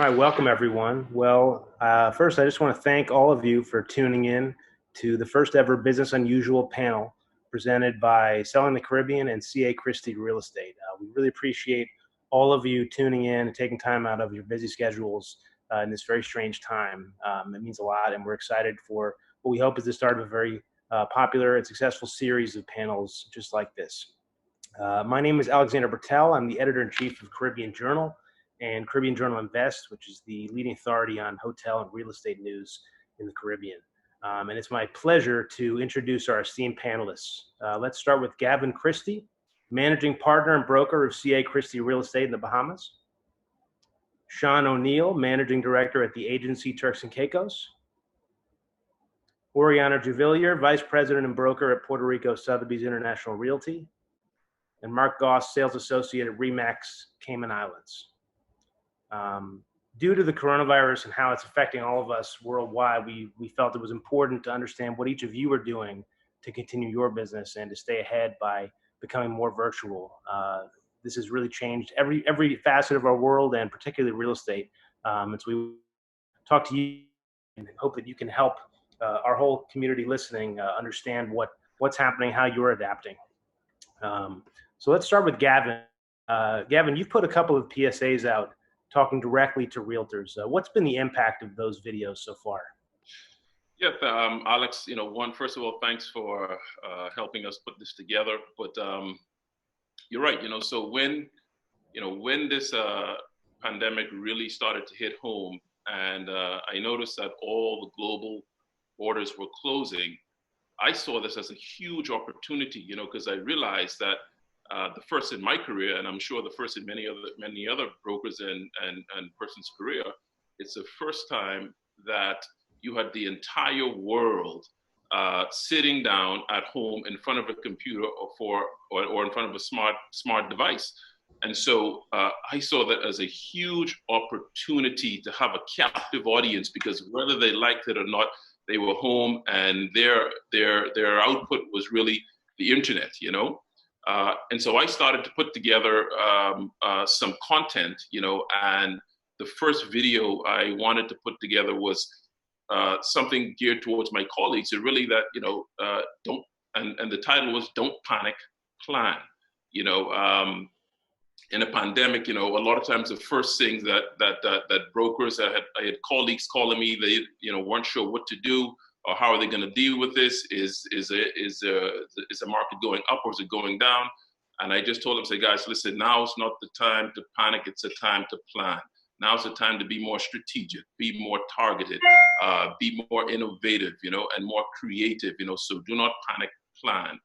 right, welcome everyone. Well, first, I just want to thank all of you for tuning in to the first ever Business Unusual panel presented by Selling the Caribbean and CA Christie Real Estate. We really appreciate all of you tuning in and taking time out of your busy schedules in this very strange time. It means a lot, and we're excited for what we hope is the start of a very popular and successful series of panels just like this. My name is Alexander Britell. I'm the editor-in-chief of Caribbean Journal and Caribbean Journal Invest, which is the leading authority on hotel and real estate news in the Caribbean. And it's my pleasure to introduce our esteemed panelists. Let's start with Gavin Christie, managing partner and broker of CA Christie Real Estate in the Bahamas. Sean O'Neill, managing director at the agency Turks and Caicos. Oriana Juvelier, vice president and broker at Puerto Rico Sotheby's International Realty. And Mark Gaus, sales associate at ReMax, Cayman Islands. Due to the coronavirus and how it's affecting all of us worldwide, we felt it was important to understand what each of you are doing to continue your business and to stay ahead by becoming more virtual. This has really changed every facet of our world, and particularly real estate. And so we talk to you and hope that you can help our whole community listening understand what's happening, how you're adapting. So let's start with Gavin. Gavin, you've put a couple of PSAs out talking directly to realtors. What's been the impact of those videos so far? Yeah, Alex, first of all, thanks for helping us put this together. But you're right, so when this pandemic really started to hit home, and I noticed that all the global borders were closing, I saw this as a huge opportunity, because I realized that the first in my career, and I'm sure the first in many other brokers and person's career, it's the first time that you had the entire world sitting down at home in front of a computer or in front of a smart device. And so I saw that as a huge opportunity to have a captive audience, because whether they liked it or not, they were home, and their output was really the internet, and so I started to put together some content, and the first video I wanted to put together was something geared towards my colleagues, and really that, don't, and the title was "Don't Panic, Plan." In a pandemic, a lot of times the first things that brokers, I had colleagues calling me, they weren't sure what to do or how are they going to deal with this. Is the market going up or is it going down? And I just told them, say, guys, listen, now's not the time to panic. It's a time to plan. Now's the time to be more strategic, be more targeted, be more innovative, and more creative, so do not panic, plan.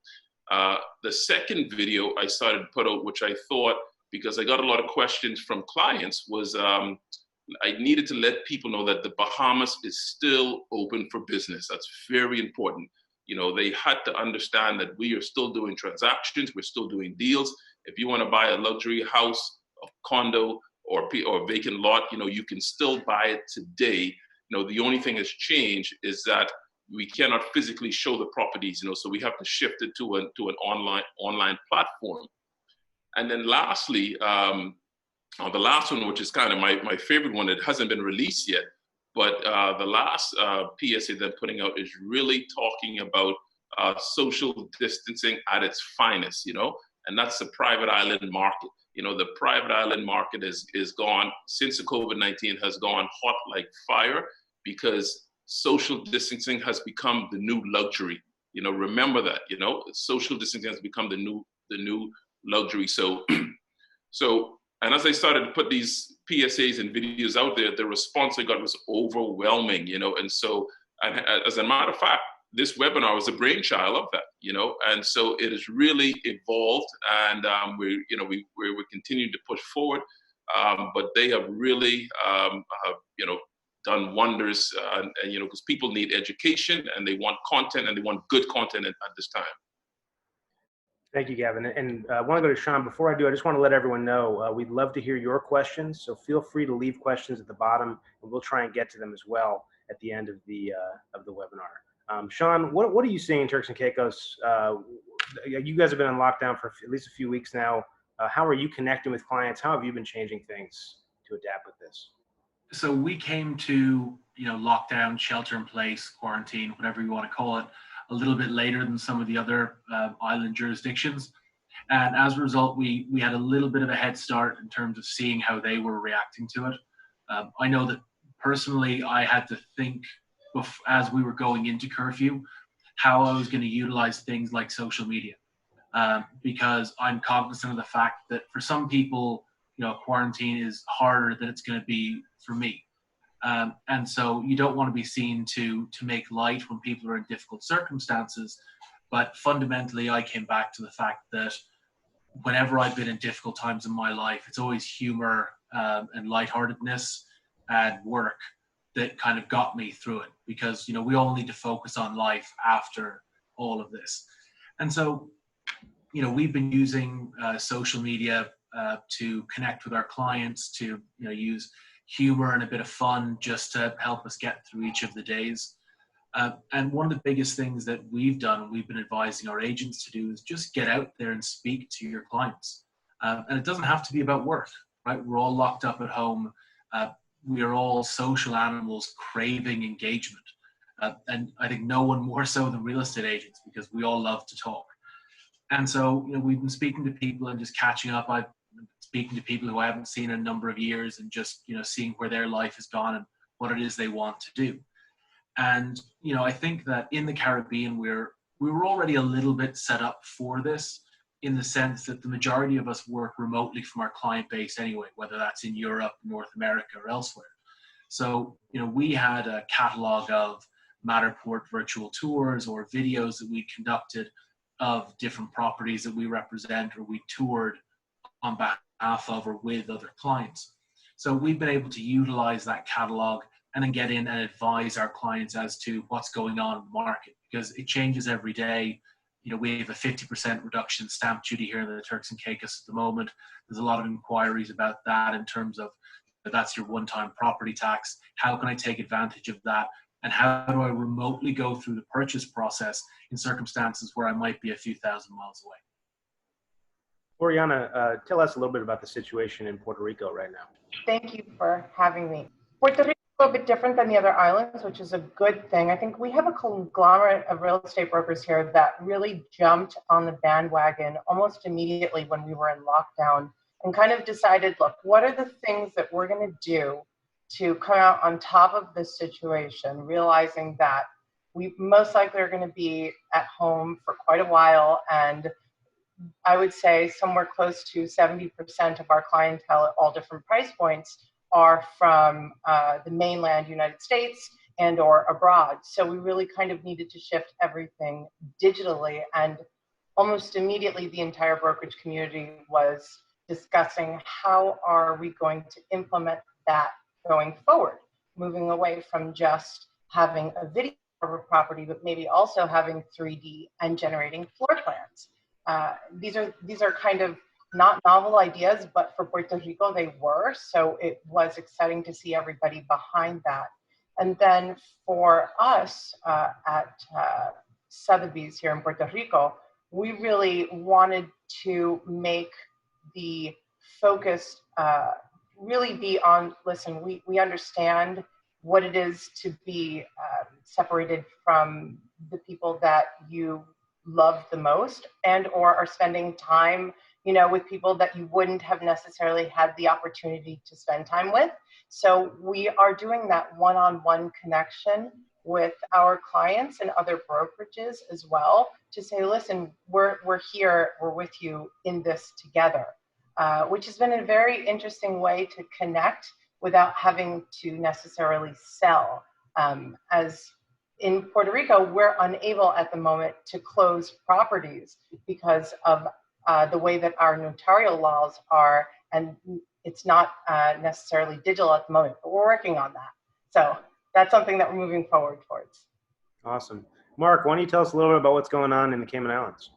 The second video I started to put out, which I thought, because I got a lot of questions from clients, was I needed to let people know that the Bahamas is still open for business. That's very important. They had to understand that we are still doing transactions. We're still doing deals. If you want to buy a luxury house, a condo, or a vacant lot, you can still buy it today. The only thing that's changed is that we cannot physically show the properties, so we have to shift it to an online platform. And then lastly, the last one, which is kind of my favorite one, it hasn't been released yet, but the last PSA that I'm putting out is really talking about social distancing at its finest, and that's the private island market. The private island market is gone, since the COVID-19 has gone hot like fire, because social distancing has become the new luxury. Remember that, social distancing has become the new luxury. So, and as I started to put these PSAs and videos out there, the response I got was overwhelming, and so, and as a matter of fact, this webinar was a brainchild of that, and so it has really evolved, and we're continuing to push forward, but they have really, done wonders, and because people need education and they want content, and they want good content at this time. Thank you, Gavin. And I want to go to Sean. Before I do, I just want to let everyone know we'd love to hear your questions. So feel free to leave questions at the bottom, and we'll try and get to them as well at the end of the webinar. Sean, what are you seeing in Turks and Caicos? You guys have been on lockdown for at least a few weeks now. How are you connecting with clients? How have you been changing things to adapt with this? So we came to, lockdown, shelter in place, quarantine, whatever you want to call it, a little bit later than some of the other island jurisdictions. And as a result, we had a little bit of a head start in terms of seeing how they were reacting to it. I know that personally, I had to think as we were going into curfew, how I was going to utilize things like social media. Because I'm cognizant of the fact that for some people, quarantine is harder than it's going to be for me. And so you don't want to be seen to make light when people are in difficult circumstances. But fundamentally, I came back to the fact that whenever I've been in difficult times in my life, it's always humor and lightheartedness and work that kind of got me through it, because we all need to focus on life after all of this. And so we've been using social media to connect with our clients, to use humor and a bit of fun just to help us get through each of the days. And one of the biggest things that we've done, and we've been advising our agents to do, is just get out there and speak to your clients. And it doesn't have to be about work, right? We're all locked up at home. We are all social animals craving engagement. And I think no one more so than real estate agents, because we all love to talk. And so, we've been speaking to people and just catching up. I've been speaking to people who I haven't seen in a number of years, and just, seeing where their life has gone and what it is they want to do. And, I think that in the Caribbean, we were already a little bit set up for this, in the sense that the majority of us work remotely from our client base anyway, whether that's in Europe, North America, or elsewhere. So, we had a catalog of Matterport virtual tours or videos that we conducted of different properties that we represent or we toured on behalf of or with other clients. So we've been able to utilize that catalog and then get in and advise our clients as to what's going on in the market, because it changes every day. We have a 50% reduction in stamp duty here in the Turks and Caicos at the moment. There's a lot of inquiries about that in terms of, that's your one-time property tax. How can I take advantage of that? And how do I remotely go through the purchase process in circumstances where I might be a few thousand miles away? Oriana, tell us a little bit about the situation in Puerto Rico right now. Thank you for having me. Puerto Rico is a little bit different than the other islands, which is a good thing. I think we have a conglomerate of real estate brokers here that really jumped on the bandwagon almost immediately when we were in lockdown, and kind of decided, look, what are the things that we're going to do to come out on top of this situation, realizing that we most likely are going to be at home for quite a while. And I would say somewhere close to 70% of our clientele at all different price points are from the mainland United States and or abroad. So we really kind of needed to shift everything digitally. And almost immediately, the entire brokerage community was discussing how are we going to implement that going forward, moving away from just having a video of a property, but maybe also having 3D and generating floor plans. These are kind of not novel ideas, but for Puerto Rico, they were. So it was exciting to see everybody behind that. And then for us at Sotheby's here in Puerto Rico, we really wanted to make the focus really be on, listen, we understand what it is to be separated from the people that you love the most, and or are spending time, with people that you wouldn't have necessarily had the opportunity to spend time with. So we are doing that one-on-one connection with our clients and other brokerages as well, to say, listen, we're here, we're with you in this together. Which has been a very interesting way to connect without having to necessarily sell. As in Puerto Rico, we're unable at the moment to close properties because of the way that our notarial laws are, and it's not necessarily digital at the moment, but we're working on that. So that's something that we're moving forward towards. Awesome. Mark, why don't you tell us a little bit about what's going on in the Cayman Islands?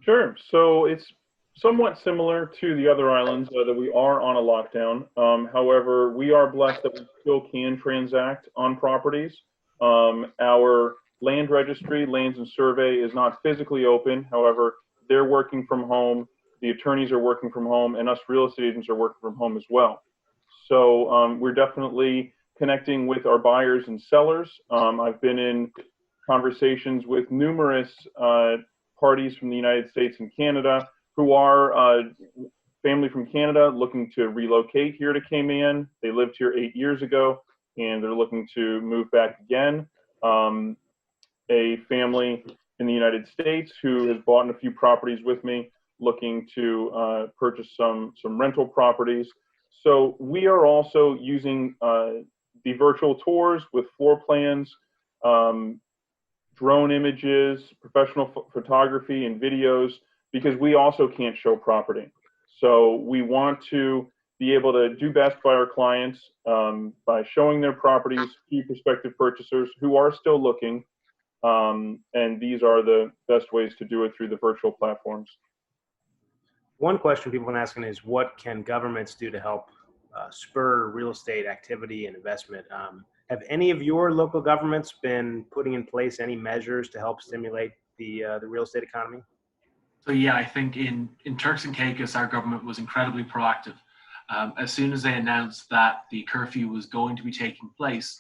Sure. So it's somewhat similar to the other islands that we are on a lockdown. However, we are blessed that we still can transact on properties. Our land registry, lands and survey is not physically open. However, they're working from home. The attorneys are working from home, and us real estate agents are working from home as well. So we're definitely connecting with our buyers and sellers. I've been in conversations with numerous parties from the United States and Canada who are family from Canada looking to relocate here to Cayman. They lived here 8 years ago and they're looking to move back again. A family in the United States who has bought a few properties with me, looking to purchase some rental properties. So we are also using the virtual tours with floor plans, drone images, professional photography and videos, because we also can't show property. So we want to be able to do best by our clients by showing their properties to prospective purchasers who are still looking. And these are the best ways to do it through the virtual platforms. One question people have been asking is, what can governments do to help spur real estate activity and investment? Have any of your local governments been putting in place any measures to help stimulate the real estate economy? So yeah, I think in Turks and Caicos, our government was incredibly proactive. As soon as they announced that the curfew was going to be taking place,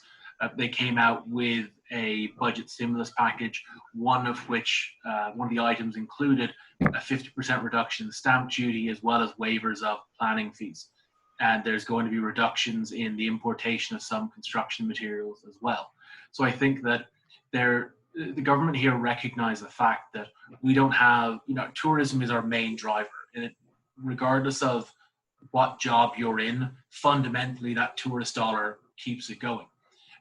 they came out with a budget stimulus package, one of the items included a 50% reduction in stamp duty, as well as waivers of planning fees. And there's going to be reductions in the importation of some construction materials as well. So I think that the government here recognized the fact that we don't have, tourism is our main driver. And regardless of what job you're in, fundamentally that tourist dollar keeps it going.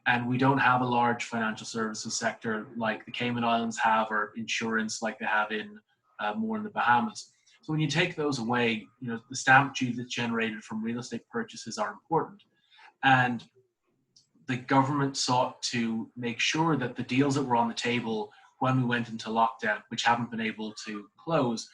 And we don't have a large financial services sector like the Cayman Islands have, or insurance like they have in more in the Bahamas. So when you take those away, the stamp duty that's generated from real estate purchases are important. And the government sought to make sure that the deals that were on the table when we went into lockdown, which haven't been able to close,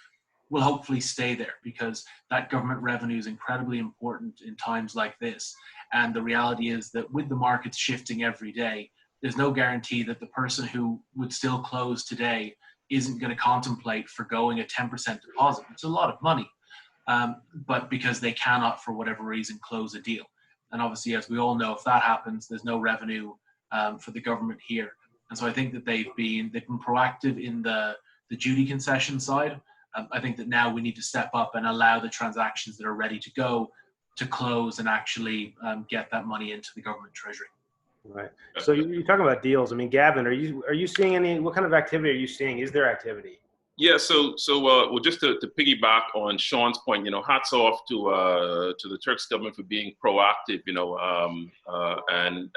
will hopefully stay there, because that government revenue is incredibly important in times like this. And the reality is that with the markets shifting every day, there's no guarantee that the person who would still close today isn't going to contemplate forgoing a 10% deposit. It's a lot of money, but because they cannot, for whatever reason, close a deal. And obviously, as we all know, if that happens, there's no revenue for the government here. And so I think that they've been proactive in the duty concession side. I think that now we need to step up and allow the transactions that are ready to go to close and actually get that money into the government treasury. Right. So you're talking about deals. I mean, Gavin, are you seeing any? What kind of activity are you seeing? Is there activity? Yeah. So well, just to piggyback on Sean's point, hats off to the Turks government for being proactive, and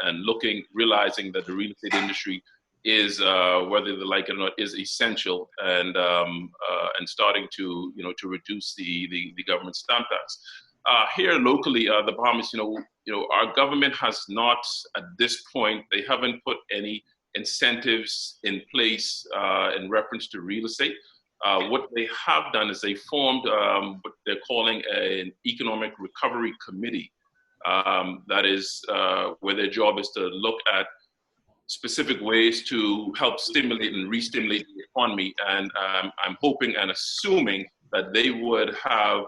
realizing that the real estate industry is, whether they like it or not, is essential, and starting to reduce the government stamp tax. Here locally, the Bahamas, our government has not, at this point, they haven't put any incentives in place in reference to real estate. What they have done is they formed what they're calling an economic recovery committee. That is where their job is to look at specific ways to help stimulate and re-stimulate the economy. And I'm hoping and assuming that they would have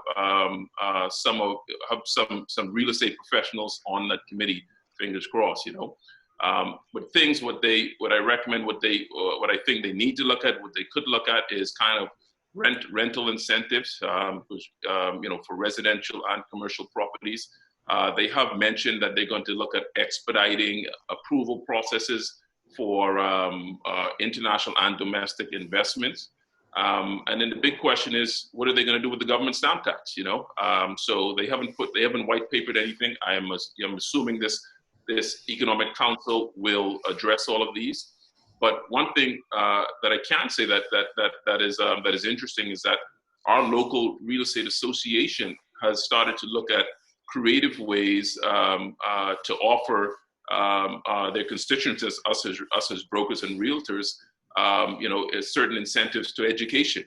some real estate professionals on that committee. Fingers crossed, But things, what I recommend, what I think they need to look at, what they could look at is kind of rental incentives, for residential and commercial properties. They have mentioned that they're going to look at expediting approval processes for international and domestic investments. And then the big question is, what are they going to do with the government stamp tax? So they haven't white papered anything. I'm assuming this economic council will address all of these. But one thing that I can say that is interesting is that our local real estate association has started to look at creative ways to offer their constituents, us as brokers and realtors, certain incentives to education,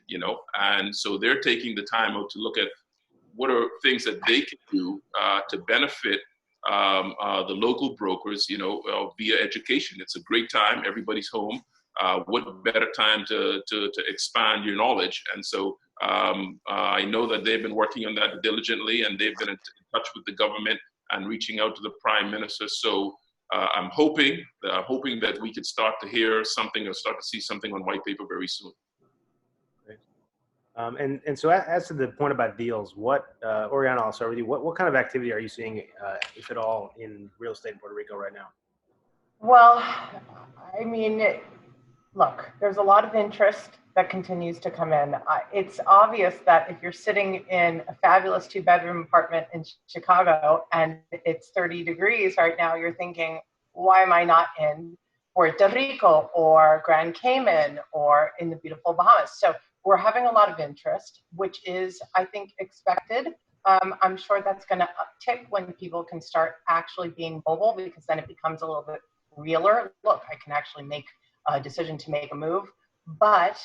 and so they're taking the time out to look at what are things that they can do to benefit the local brokers, via education. It's a great time. Everybody's home. What better time to expand your knowledge? And so I know that they've been working on that diligently, and they've been in touch with the government and reaching out to the Prime Minister. So I'm hoping that we could start to hear something or start to see something on white paper very soon. Great. And so as to the point about deals, Oriana, I'll start with you. What kind of activity are you seeing, if at all, in real estate in Puerto Rico right now? Well, I mean, look, there's a lot of interest that continues to come in. It's obvious that if you're sitting in a fabulous 2-bedroom apartment in Chicago and it's 30 degrees right now, you're thinking, why am I not in Puerto Rico or Grand Cayman or in the beautiful Bahamas? So we're having a lot of interest, which is, I think, expected. I'm sure that's going to uptick when people can start actually being mobile, because then it becomes a little bit realer. Look, I can actually make a decision to make a move. But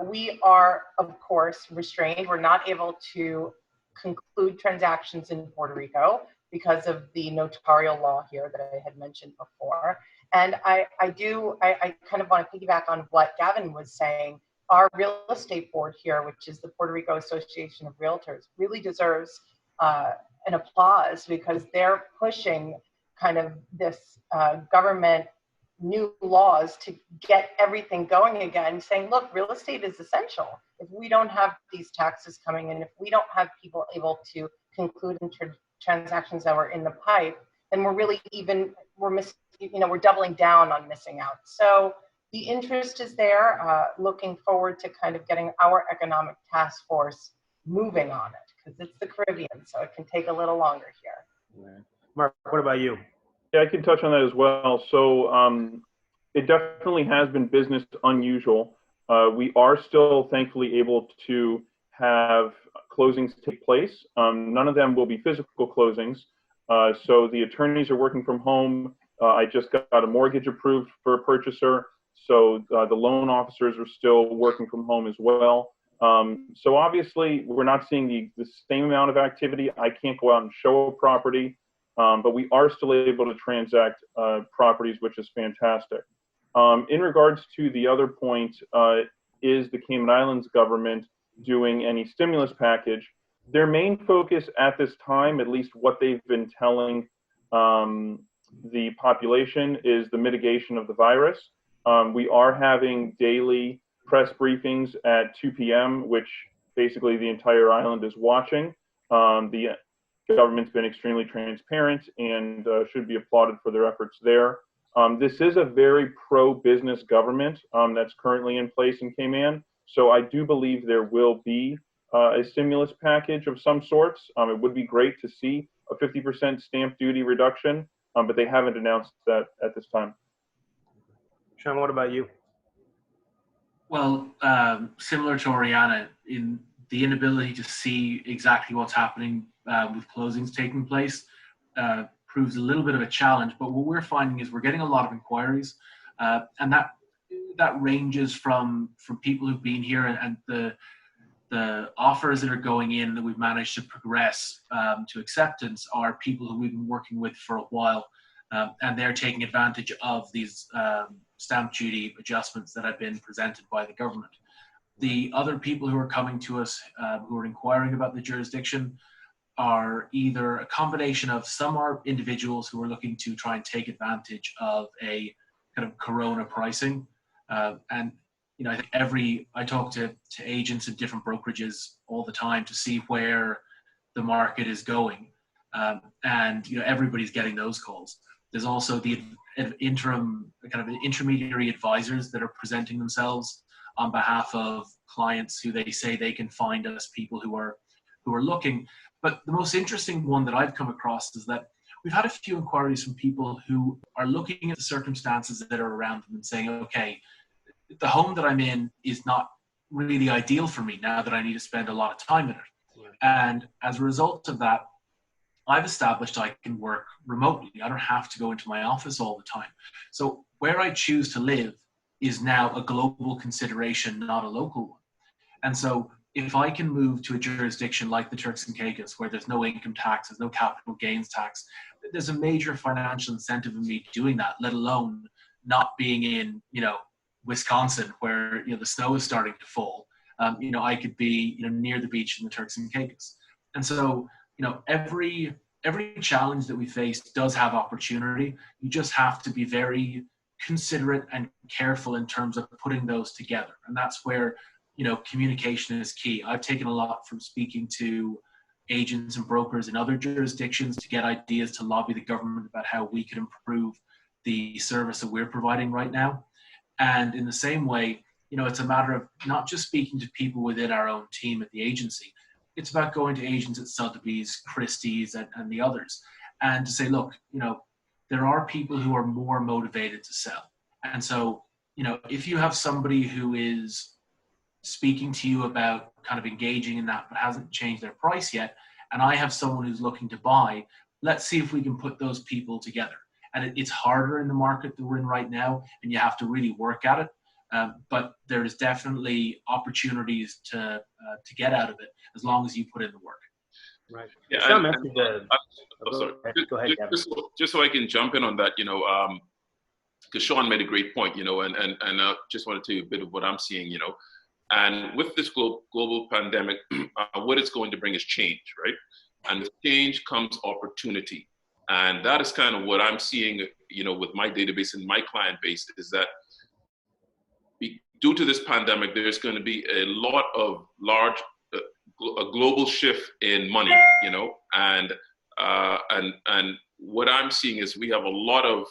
we are, of course, restrained. We're not able to conclude transactions in Puerto Rico because of the notarial law here that I had mentioned before. And I kind of want to piggyback on what Gavin was saying. Our real estate board here, which is the Puerto Rico Association of Realtors, really deserves an applause, because they're pushing kind of this government new laws to get everything going again, saying, look, real estate is essential. If we don't have these taxes coming in, if we don't have people able to conclude transactions that were in the pipe, then we're really we're doubling down on missing out. So the interest is there. Looking forward to kind of getting our economic task force moving on it, because it's the Caribbean, so it can take a little longer here. Right. Mark, what about you? Yeah, I can touch on that as well. So it definitely has been business unusual. We are still thankfully able to have closings take place. None of them will be physical closings. So the attorneys are working from home. I just got a mortgage approved for a purchaser. So the loan officers are still working from home as well. So obviously we're not seeing the same amount of activity. I can't go out and show a property. But we are still able to transact properties, which is fantastic. In regards to the other point, is the Cayman Islands government doing any stimulus package? Their main focus at this time, at least what they've been telling the population, is the mitigation of the virus. We are having daily press briefings at 2 p.m., which basically the entire island is watching. The government's been extremely transparent and should be applauded for their efforts there. This is a very pro-business government that's currently in place in Cayman. So I do believe there will be a stimulus package of some sorts. It would be great to see a 50% stamp duty reduction, but they haven't announced that at this time. Sean, what about you? Well, similar to Oriana, in the inability to see exactly what's happening with closings taking place proves a little bit of a challenge. But what we're finding is we're getting a lot of inquiries, and that ranges from people who've been here, and the offers that are going in that we've managed to progress to acceptance are people who we've been working with for a while, and they're taking advantage of these stamp duty adjustments that have been presented by the government. The other people who are coming to us who are inquiring about the jurisdiction are either a combination of, some are individuals who are looking to try and take advantage of a kind of corona pricing. And I think I talk to agents in different brokerages all the time to see where the market is going. And everybody's getting those calls. There's also the intermediary advisors that are presenting themselves on behalf of clients who they say they can find us people who are looking. But the most interesting one that I've come across is that we've had a few inquiries from people who are looking at the circumstances that are around them and saying, okay, the home that I'm in is not really ideal for me now that I need to spend a lot of time in it. Yeah. And as a result of that, I've established I can work remotely. I don't have to go into my office all the time. So where I choose to live is now a global consideration, not a local one. And so if I can move to a jurisdiction like the Turks and Caicos, where there's no income tax, there's no capital gains tax, there's a major financial incentive in me doing that, let alone not being in, Wisconsin, where, the snow is starting to fall. I could be, near the beach in the Turks and Caicos. And so, every every challenge that we face does have opportunity. You just have to be very considerate and careful in terms of putting those together. And that's where, communication is key. I've taken a lot from speaking to agents and brokers in other jurisdictions to get ideas to lobby the government about how we could improve the service that we're providing right now. And in the same way, it's a matter of not just speaking to people within our own team at the agency. It's about going to agents at Sotheby's, Christie's, and the others, and to say, look, there are people who are more motivated to sell. And so, if you have somebody who is speaking to you about kind of engaging in that but hasn't changed their price yet, and I have someone who's looking to buy, let's see if we can put those people together. And it's harder in the market that we're in right now, and you have to really work at it. But there is definitely opportunities to get out of it as long as you put in the work. Right. Yeah. Sorry. Go ahead, Gavin. Just so I can jump in on that, because Sean made a great point, and just wanted to tell you a bit of what I'm seeing, and with this global pandemic, what it's going to bring is change, right? And with change comes opportunity. And that is kind of what I'm seeing, with my database and my client base, is that due to this pandemic, there's going to be a lot of a global shift in money, and what I'm seeing is we have a lot of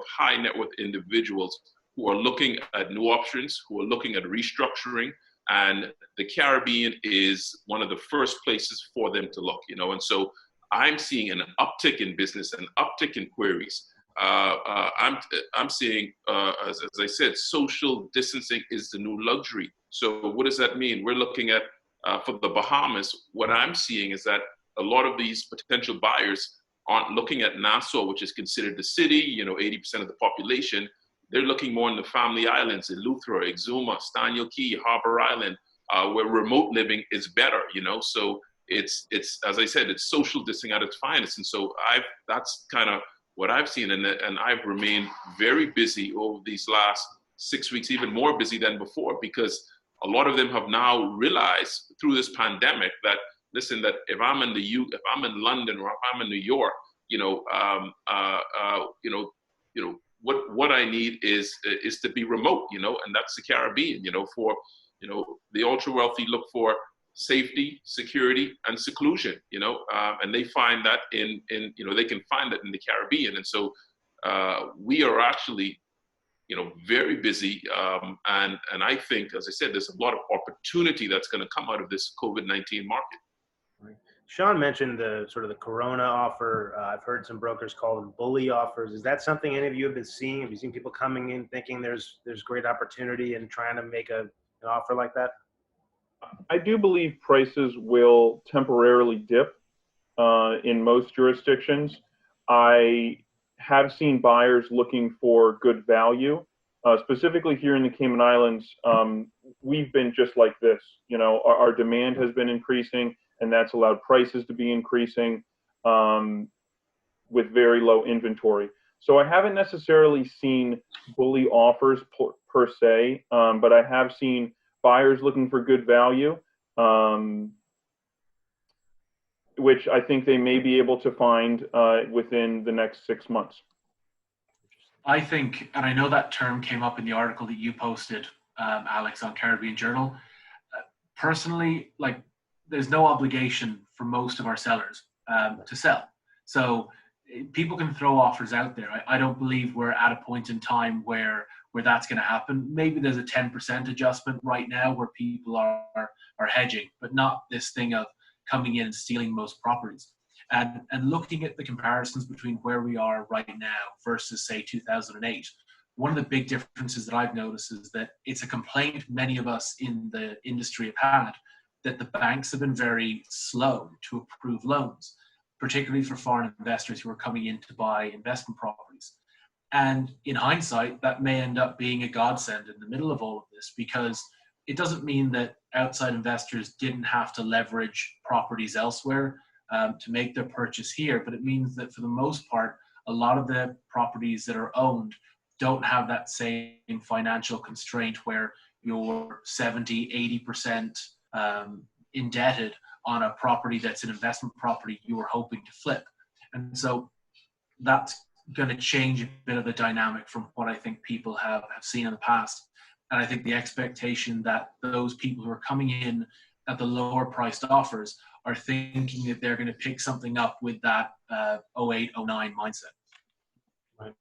high net worth individuals who are looking at new options, who are looking at restructuring, and the Caribbean is one of the first places for them to look, and so I'm seeing an uptick in business, an uptick in queries. I'm seeing, as I said, social distancing is the new luxury. So what does that mean? We're looking at, for the Bahamas, what I'm seeing is that a lot of these potential buyers aren't looking at Nassau, which is considered the city, 80% of the population. They're looking more in the family islands, Eleuthera, Exuma, Staniel Key, Harbor Island, where remote living is better, So it's as I said, it's social distancing at its finest. And so that's kind of what I've seen. And I've remained very busy over these last 6 weeks, even more busy than before, because a lot of them have now realized through this pandemic that, listen, that if I'm in London or if I'm in New York, what I need is to be remote, and that's the Caribbean, for, the ultra wealthy look for safety, security, and seclusion, and they find that in they can find that in the Caribbean. And so we are actually, very busy. And I think, as I said, there's a lot of opportunity that's going to come out of this COVID-19 market. Right. Sean mentioned the Corona offer. I've heard some brokers call them bully offers. Is that something any of you have been seeing? Have you seen people coming in thinking there's great opportunity and trying to make an offer like that? I do believe prices will temporarily dip in most jurisdictions. I have seen buyers looking for good value. Specifically here in the Cayman Islands, we've been just like this. Our demand has been increasing, and that's allowed prices to be increasing with very low inventory. So I haven't necessarily seen bully offers per se, but I have seen buyers looking for good value, which I think they may be able to find within the next 6 months. I think, and I know that term came up in the article that you posted, Alex, on Caribbean Journal. Personally, there's no obligation for most of our sellers to sell. So people can throw offers out there. I don't believe we're at a point in time where that's going to happen. Maybe there's a 10% adjustment right now where people are hedging, but not this thing of coming in and stealing most properties. And looking at the comparisons between where we are right now versus, say, 2008, one of the big differences that I've noticed is that it's a complaint many of us in the industry have had, that the banks have been very slow to approve loans, particularly for foreign investors who are coming in to buy investment properties. And in hindsight, that may end up being a godsend in the middle of all of this, because it doesn't mean that outside investors didn't have to leverage properties elsewhere to make their purchase here, but it means that for the most part, a lot of the properties that are owned don't have that same financial constraint where you're 70, 80% indebted on a property that's an investment property you were hoping to flip. And so that's going to change a bit of the dynamic from what I think people have seen in the past. And I think the expectation that those people who are coming in at the lower priced offers are thinking that they're going to pick something up with that 08, 09 mindset. Right.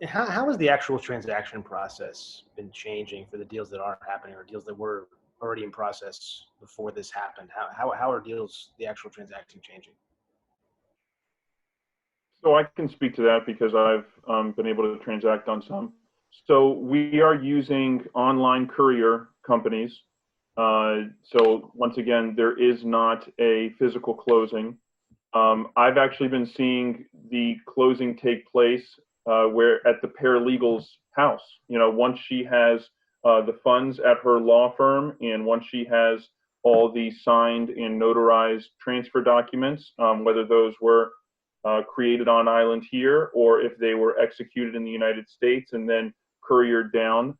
How has the actual transaction process been changing for the deals that are happening or deals that were already in process before this happened? How are deals, the actual transaction, changing? So I can speak to that because I've been able to transact on some. So we are using online courier companies. So once again, there is not a physical closing. I've actually been seeing the closing take place where at the paralegal's house. Once she has the funds at her law firm, and once she has all the signed and notarized transfer documents, whether those were created on island here or if they were executed in the United States and then couriered down.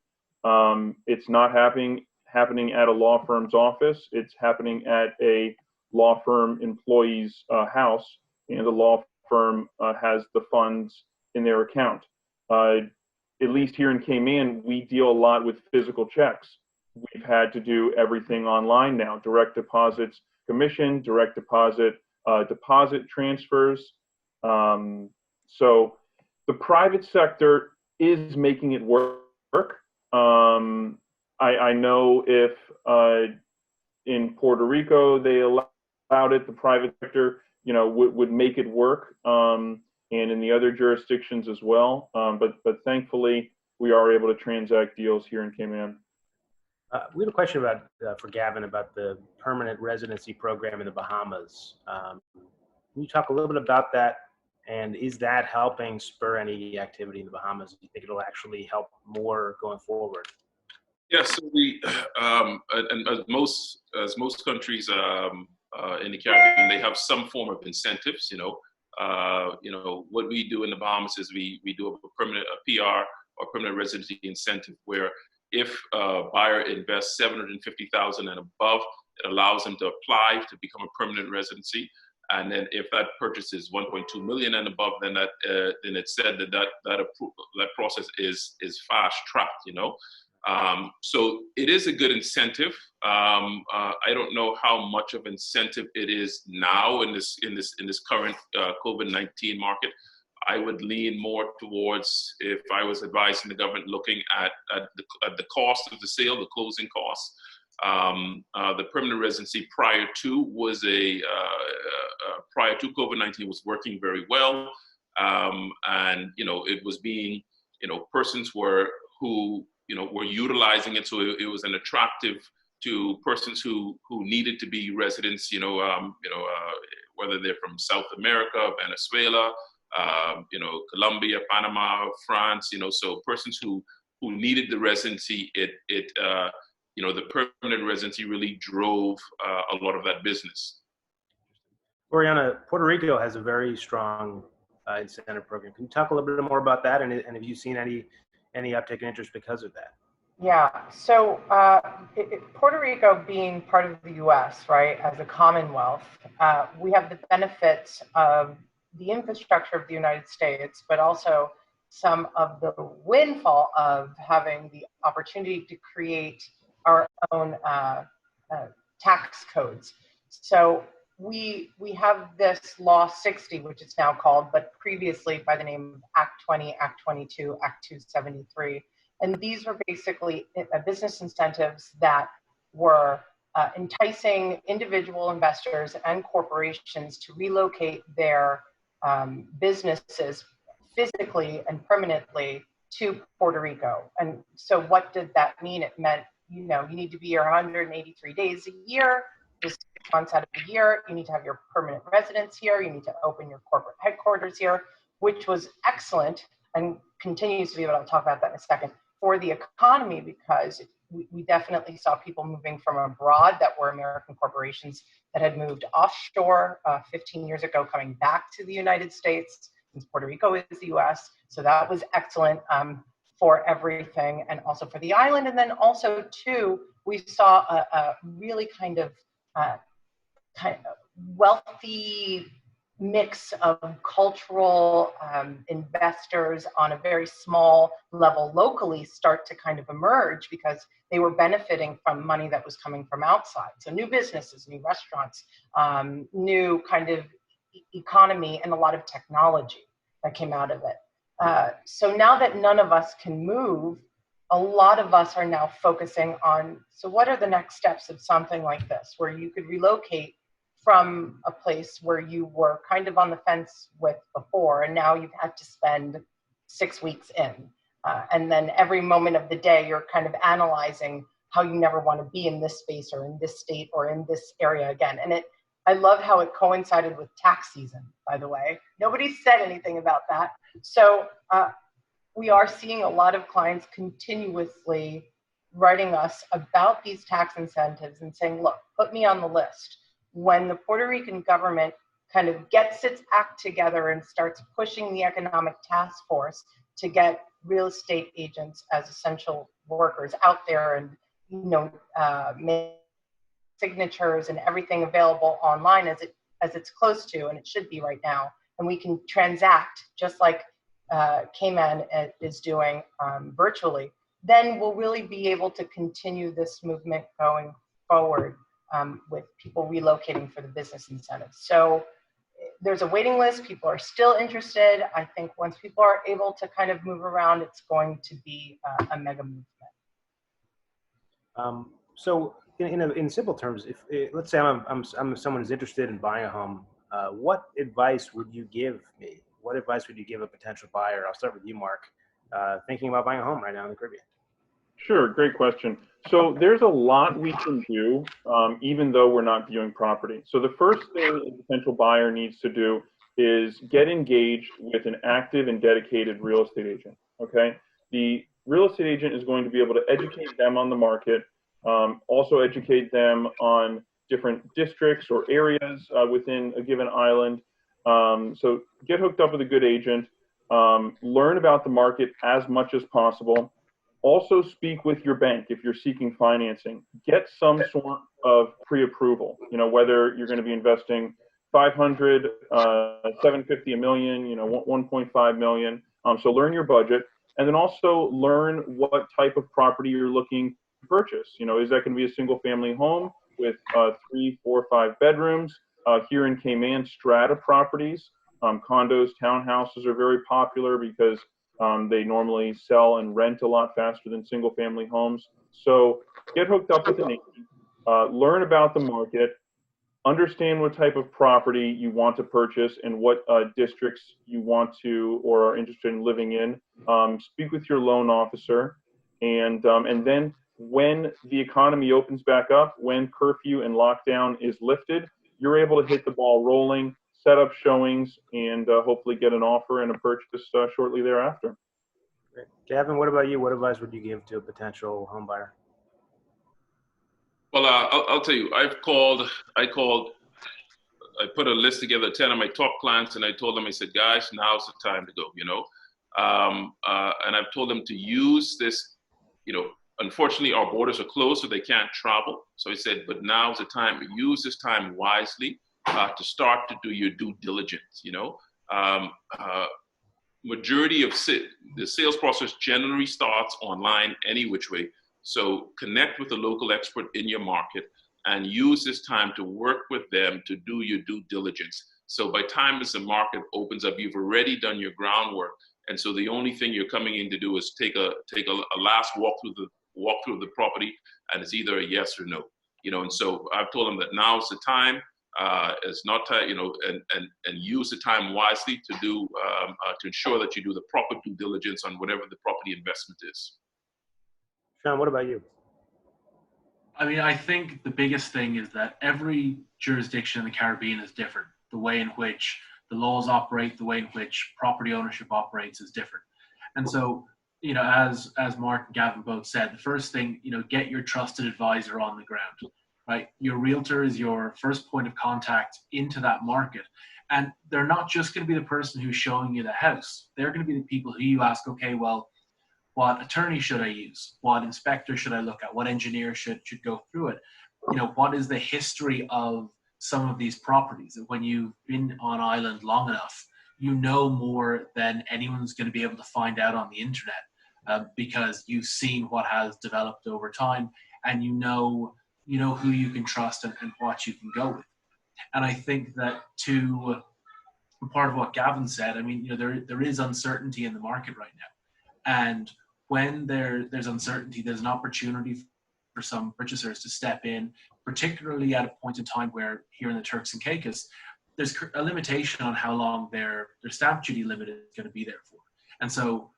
It's not happening at a law firm's office. It's happening at a law firm employee's house, and the law firm has the funds in their account. At least here in Cayman, we deal a lot with physical checks. We've had to do everything online now: direct deposits, commission, direct deposit, deposit transfers. So the private sector is making it work. I know if in Puerto Rico they allowed it, the private sector, would make it work, and in the other jurisdictions as well. But thankfully, we are able to transact deals here in Cayman. We have a question for Gavin about the permanent residency program in the Bahamas. Can you talk a little bit about that? And is that helping spur any activity in the Bahamas? Do you think it'll actually help more going forward? Yes, so and as most countries in the Caribbean, they have some form of incentives. What we do in the Bahamas is we do a PR or permanent residency incentive, where if a buyer invests $750,000 and above, it allows them to apply to become a permanent residency. And then if that purchase is 1.2 million and above, then it's said that process is fast tracked. So it is a good incentive. I don't know how much of incentive it is now in this current COVID-19 market. I would lean more towards, if I was advising the government, looking at the cost of the sale, the closing costs. The permanent residency prior to COVID-19 was working very well, and it was being persons were utilizing it, so it was an attractive to persons who needed to be residents, whether they're from South America, Venezuela, Colombia, Panama, France, so persons who needed the residency. The permanent residency really drove a lot of that business. Oriana, Puerto Rico has a very strong incentive program. Can you talk a little bit more about that? And have you seen any uptick in interest because of that? Yeah, so Puerto Rico being part of the U.S., right, as a commonwealth, we have the benefits of the infrastructure of the United States, but also some of the windfall of having the opportunity to create our own tax codes. So we have this Law 60, which it's now called, but previously by the name of Act 20, Act 22, Act 273. And these were basically business incentives that were enticing individual investors and corporations to relocate their businesses physically and permanently to Puerto Rico. And so what did that mean? It meant, you need to be here 183 days a year, just 6 months out of the year. You need to have your permanent residence here. You need to open your corporate headquarters here, which was excellent and continues to be, but I'll talk about that in a second, for the economy, because we definitely saw people moving from abroad that were American corporations that had moved offshore 15 years ago, coming back to the United States, since Puerto Rico is the US. So that was excellent for everything, and also for the island. And then also too, we saw a really kind of wealthy mix of cultural investors on a very small level locally start to kind of emerge because they were benefiting from money that was coming from outside. So new businesses, new restaurants, new kind of economy, and a lot of technology that came out of it. So now that none of us can move, a lot of us are now focusing on, so what are the next steps of something like this, where you could relocate from a place where you were kind of on the fence with before, and now you've had to spend 6 weeks in. And then every moment of the day, you're kind of analyzing how you never want to be in this space or in this state or in this area again. And I love how it coincided with tax season, by the way. Nobody said anything about that. So we are seeing a lot of clients continuously writing us about these tax incentives and saying, look, put me on the list. When the Puerto Rican government kind of gets its act together and starts pushing the economic task force to get real estate agents as essential workers out there and, make signatures and everything available online as it's close to, and it should be right now, and we can transact just like Cayman is doing virtually, then we'll really be able to continue this movement going forward with people relocating for the business incentives. So there's a waiting list. People are still interested. I think once people are able to kind of move around, it's going to be a mega movement. So in simple terms, if let's say I'm someone who's interested in buying a home, what advice would you give me? What advice would you give a potential buyer? I'll start with you, Mark, thinking about buying a home right now in the Caribbean. Sure, great question. So there's a lot we can do, even though we're not viewing property. So the first thing a potential buyer needs to do is get engaged with an active and dedicated real estate agent, okay? The real estate agent is going to be able to educate them on the market, also educate them on different districts or areas within a given island. So get hooked up with a good agent, learn about the market as much as possible. Also speak with your bank if you're seeking financing. Get some sort of pre-approval, whether you're going to be investing 500, 750, a million, 1.5 million. So learn your budget, and then also learn what type of property you're looking to purchase. Is that going to be a single family home with 3, 4, 5 bedrooms? Here in Cayman, strata properties, condos, townhouses are very popular because they normally sell and rent a lot faster than single family homes. So get hooked up with an agent, learn about the market, understand what type of property you want to purchase and what districts you want to or are interested in living in. Speak with your loan officer, and then when the economy opens back up, when curfew and lockdown is lifted, you're able to hit the ball rolling, set up showings, and hopefully get an offer and a purchase shortly thereafter. Great. Gavin, what about you? What advice would you give to a potential home buyer? Well, I'll tell you, I put a list together, 10 of my top clients, and I told them, I said, guys, now's the time to go, and I've told them to use this, unfortunately our borders are closed, so they can't travel. So I said, but now's the time, use this time wisely to start to do your due diligence, majority of the sales process generally starts online any which way. So connect with a local expert in your market and use this time to work with them to do your due diligence. So by time as the market opens up, you've already done your groundwork. And so the only thing you're coming in to do is take a last walk through the property, and it's either a yes or no. And so I've told them that now's the time. It's not time, and use the time wisely to do to ensure that you do the proper due diligence on whatever the property investment is. Sean, what about you? I mean, I think the biggest thing is that every jurisdiction in the Caribbean is different. The way in which the laws operate, the way in which property ownership operates is different. And so, as Mark and Gavin both said, the first thing, get your trusted advisor on the ground, right? Your realtor is your first point of contact into that market. And they're not just going to be the person who's showing you the house. They're going to be the people who you ask, okay, well, what attorney should I use? What inspector should I look at? What engineer should go through it? What is the history of some of these properties. When you've been on island long enough, you know more than anyone's going to be able to find out on the internet, because you've seen what has developed over time, and you know who you can trust and what you can go with. And I think that to part of what Gavin said, I mean, there is uncertainty in the market right now, and when there's uncertainty, there's an opportunity for some purchasers to step in, particularly at a point in time where here in the Turks and Caicos, there's a limitation on how long their stamp duty limit is going to be there for. And so,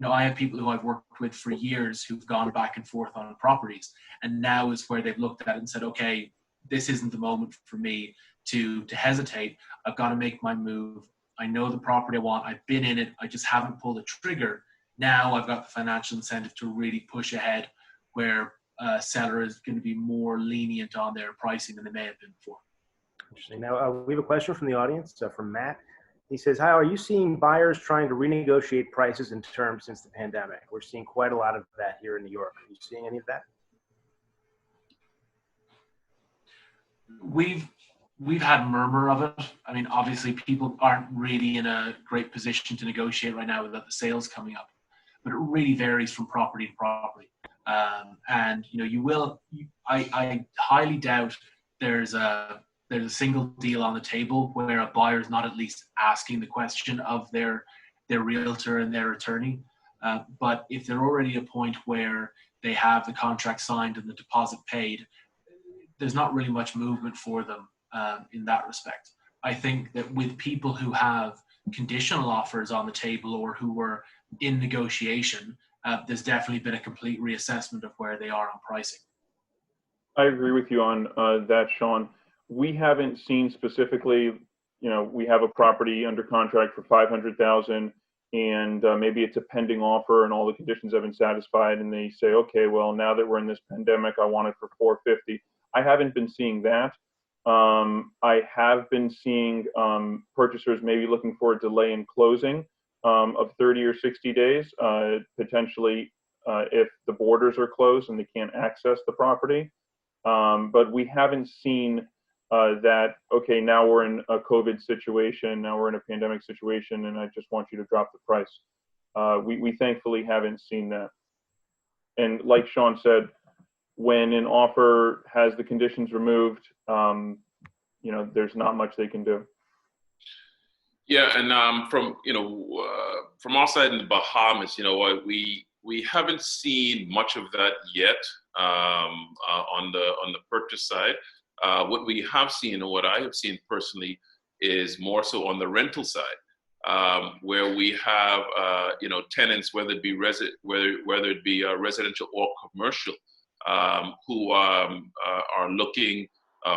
I have people who I've worked with for years who've gone back and forth on properties, and now is where they've looked at it and said, okay, this isn't the moment for me to hesitate. I've got to make my move. I know the property I want. I've been in it. I just haven't pulled the trigger. Now I've got the financial incentive to really push ahead, where a seller is going to be more lenient on their pricing than they may have been before. Interesting. Now, we have a question from the audience, from Matt. He says, "How are you seeing buyers trying to renegotiate prices and terms since the pandemic? We're seeing quite a lot of that here in New York. Are you seeing any of that?" We've had murmur of it. I mean, obviously, people aren't really in a great position to negotiate right now without the sales coming up, but it really varies from property to property. And I highly doubt there's a single deal on the table where a buyer is not at least asking the question of their realtor and their attorney. But if they're already at a point where they have the contract signed and the deposit paid, there's not really much movement for them in that respect. I think that with people who have conditional offers on the table or who were in negotiation, there's definitely been a complete reassessment of where they are on pricing. I agree with you on that, Sean. We haven't seen specifically, we have a property under contract for $500,000 and maybe it's a pending offer and all the conditions have been satisfied and they say, okay, well, now that we're in this pandemic, I want it for $450,000. I haven't been seeing that. I have been seeing purchasers maybe looking for a delay in closing of 30 or 60 days, potentially if the borders are closed and they can't access the property. But we haven't seen that, okay, now we're in a COVID situation, now we're in a pandemic situation, and I just want you to drop the price. We thankfully haven't seen that. And like Sean said, when an offer has the conditions removed, there's not much they can do. Yeah, and from our side in the Bahamas, we haven't seen much of that yet on the purchase side. What we have seen, and what I have seen personally, is more so on the rental side, where we have tenants, whether it be residential or commercial, who are looking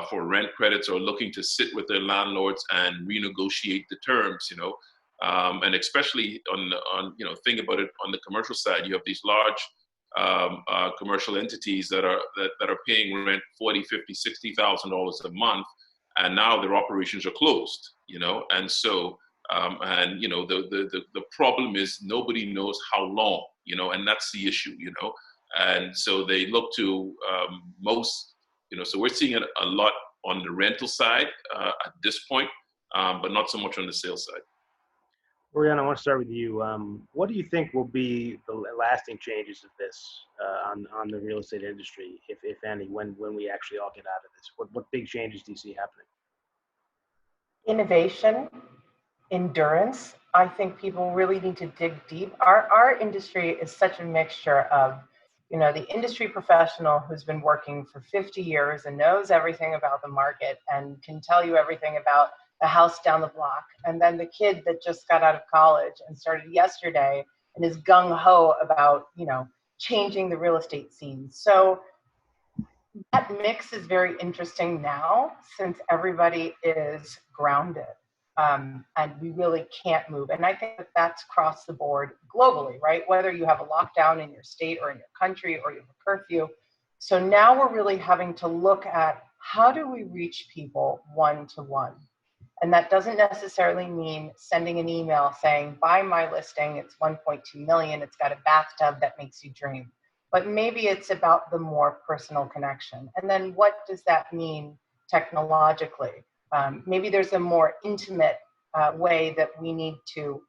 for rent credits or looking to sit with their landlords and renegotiate the terms, and especially think about it on the commercial side, you have these large commercial entities that are paying rent $40,000, $50,000, $60,000 a month, and now their operations are closed, and so the problem is nobody knows how long, and that's the issue, and so they look to so we're seeing it a lot on the rental side at this point, but not so much on the sales side. Oriana, I want to start with you. What do you think will be the lasting changes of this on the real estate industry, if any, when we actually all get out of this? What big changes do you see happening? Innovation, endurance. I think people really need to dig deep. Our industry is such a mixture of the industry professional who's been working for 50 years and knows everything about the market and can tell you everything about the house down the block. And then the kid that just got out of college and started yesterday and is gung-ho about, changing the real estate scene. So that mix is very interesting now since everybody is grounded. And we really can't move. And I think that that's across the board globally, right? Whether you have a lockdown in your state or in your country or you have a curfew. So now we're really having to look at how do we reach people one-to-one? And that doesn't necessarily mean sending an email saying, buy my listing, it's 1.2 million, it's got a bathtub that makes you dream. But maybe it's about the more personal connection. And then what does that mean technologically. Maybe there's a more intimate way that we need to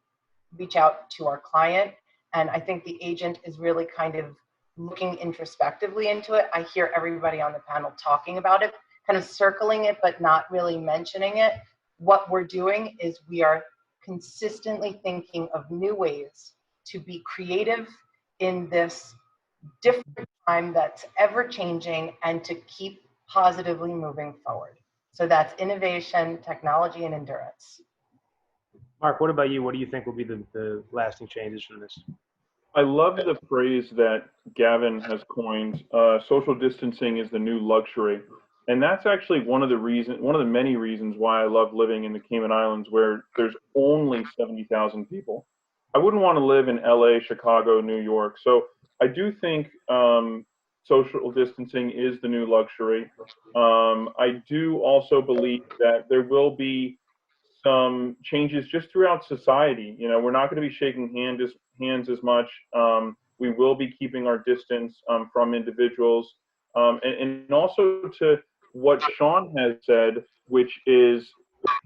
reach out to our client. And I think the agent is really kind of looking introspectively into it. I hear everybody on the panel talking about it, kind of circling it, but not really mentioning it. What we're doing is we are consistently thinking of new ways to be creative in this different time that's ever changing and to keep positively moving forward. So that's innovation, technology, and endurance. Mark, what about you? What do you think will be the lasting changes from this? I love the phrase that Gavin has coined, social distancing is the new luxury. And that's actually one of the many reasons why I love living in the Cayman Islands, where there's only 70,000 people. I wouldn't want to live in LA, Chicago, New York. So I do think social distancing is the new luxury. I do also believe that there will be some changes just throughout society. You know, we're not going to be shaking hands as much. We will be keeping our distance from individuals. And also to what Sean has said, which is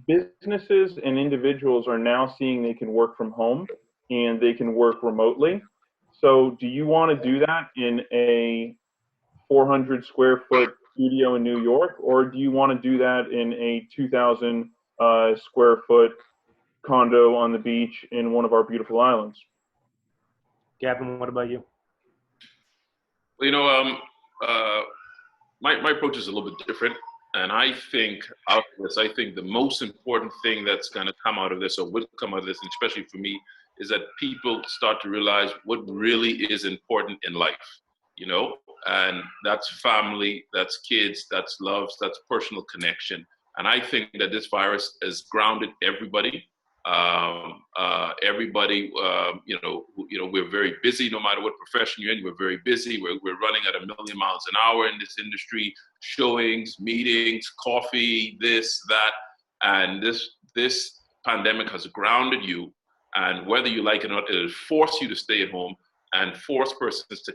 businesses and individuals are now seeing they can work from home and they can work remotely. So do you want to do that in a 400 square foot studio in New York, or do you want to do that in a 2,000 square foot condo on the beach in one of our beautiful islands? Gavin, what about you? Well, you know, my approach is a little bit different. And I think out of this, I think the most important thing that's going to come out of this, or will come out of this, and especially for me, is that people start to realize what really is important in life, you know, and that's family, that's kids, that's love, that's personal connection. And I think that this virus has grounded everybody. We're very busy. No matter what profession you're in, we're very busy. We're running at 1,000,000 miles an hour in this industry, showings, meetings, coffee, this, that, and this pandemic has grounded you. And whether you like it or not, it has forced you to stay at home and force persons to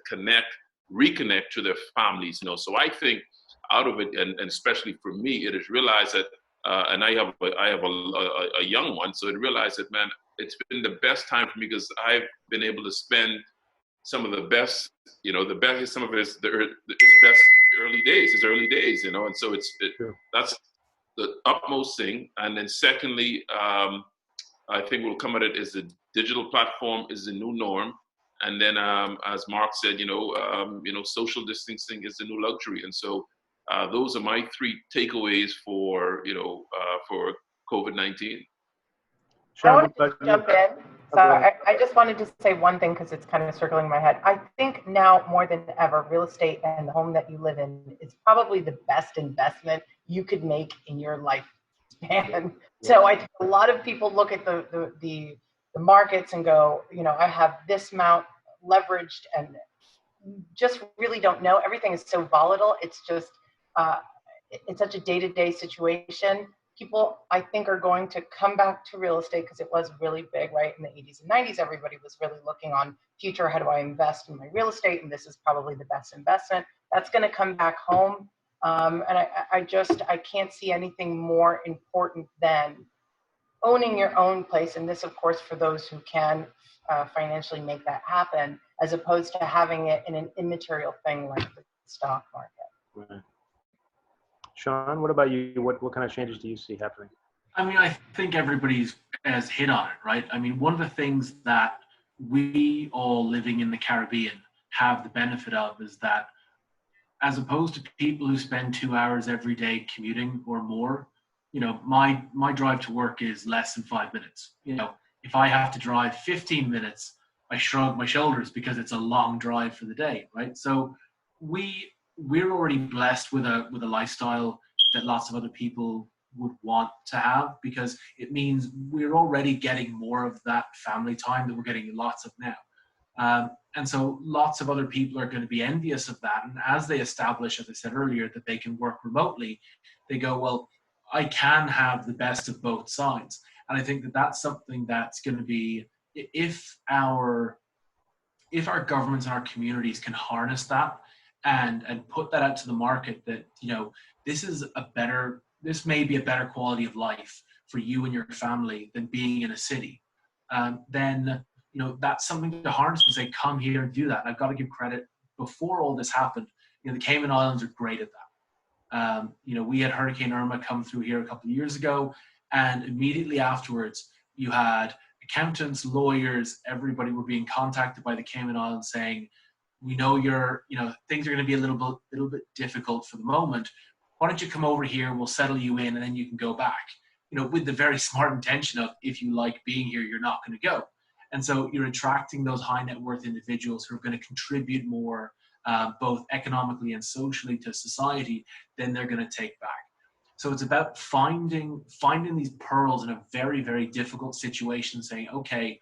reconnect to their families. You know, so I think out of it, and especially for me, it has realized that. And I have a young one, so it realized that, man, it's been the best time for me because I've been able to spend some of the best, you know, some of his best his early days, you know, and so that's the utmost thing. And then secondly, I think we'll come at it as the digital platform is the new norm. And then, as Mark said, social distancing is the new luxury. And so those are my three takeaways for COVID-19. I wanted to jump in. So I just wanted to say one thing because it's kind of circling my head. I think now more than ever, real estate and the home that you live in is probably the best investment you could make in your lifespan. So I think a lot of people look at the markets and go, you know, I have this amount leveraged and just really don't know. Everything is so volatile. It's just it's such a day-to-day situation. People, I think, are going to come back to real estate because it was really big, right? In the 80s and 90s, everybody was really looking on future. How do I invest in my real estate? And this is probably the best investment. That's going to come back home. And I can't see anything more important than owning your own place. And this, of course, for those who can financially make that happen, as opposed to having it in an immaterial thing like the stock market. Right. Sean, what about you? What kind of changes do you see happening? I mean, I think everybody's has hit on it, right? I mean, one of the things that we all living in the Caribbean have the benefit of is that as opposed to people who spend 2 hours every day commuting or more, you know, my drive to work is less than 5 minutes. You know, if I have to drive 15 minutes, I shrug my shoulders because it's a long drive for the day, right? So we're already blessed with a lifestyle that lots of other people would want to have, because it means we're already getting more of that family time that we're getting lots of now. And so lots of other people are going to be envious of that. And as they establish, as I said earlier, that they can work remotely, they go, well, I can have the best of both sides. And I think that that's something that's going to be, if our governments and our communities can harness that and put that out to the market that, this may be a better quality of life for you and your family than being in a city, then, that's something to harness and say, come here and do that. And I've got to give credit, before all this happened, the Cayman Islands are great at that. We had Hurricane Irma come through here a couple of years ago, and immediately afterwards, you had accountants, lawyers, everybody were being contacted by the Cayman Islands saying, we know things are going to be a little bit difficult for the moment. Why don't you come over here? We'll settle you in, and then you can go back. With the very smart intention of, if you like being here, you're not going to go. And so you're attracting those high net worth individuals who are going to contribute more, both economically and socially, to society than they're going to take back. So it's about finding these pearls in a very, very difficult situation, saying, okay,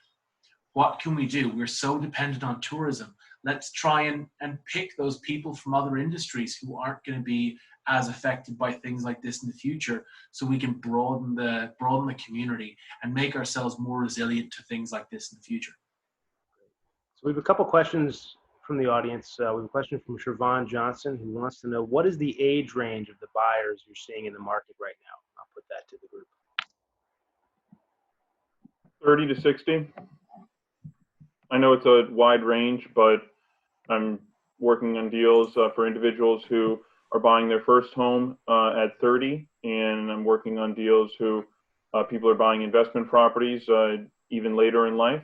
what can we do? We're so dependent on tourism. Let's try and pick those people from other industries who aren't going to be as affected by things like this in the future, so we can broaden the community and make ourselves more resilient to things like this in the future. So we have a couple questions from the audience. We have a question from Siobhan Johnson, who wants to know, what is the age range of the buyers you're seeing in the market right now? I'll put that to the group. 30 to 60. I know it's a wide range, but I'm working on deals for individuals who are buying their first home at 30, and I'm working on deals who people are buying investment properties even later in life,